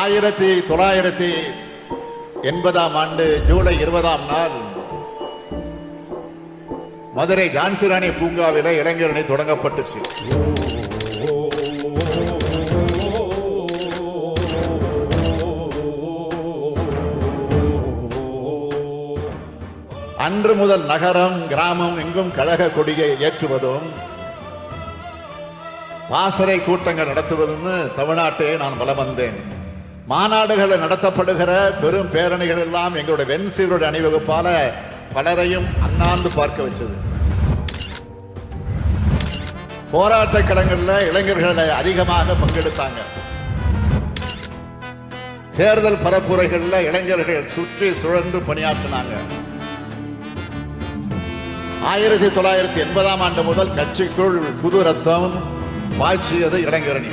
1980 ஜூலை 20 நாள் மதுரை ஜான்சிராணி பூங்காவில இளைஞரணி தொடங்கப்பட்டுச்சு. அன்று முதல் நகரம் கிராமம் எங்கும் கழக கொடியை ஏற்றுவதும் பாசறை கூட்டங்கள் நடத்துவதும் தமிழ்நாட்டையே நான் வலம் வந்தேன். மாநாடுகள் நடத்தப்படுகிற பெரும் பேரணிகள் எல்லாம் எங்களுடைய வெண்சீருடைய அணிவகுப்பால பலரையும் அண்ணாந்து பார்க்க வச்சது. போராட்ட களங்கள்ல இளைஞர்களை அதிகமாக பங்கெடுத்தாங்க. தேர்தல் பரப்புரைகள்ல இளைஞர்கள் சுற்றி சுழன்று பணியாற்றினாங்க. 1980 முதல் கட்சிக்குள் புது ரத்தம் பாய்ச்சியது இளைஞரணி.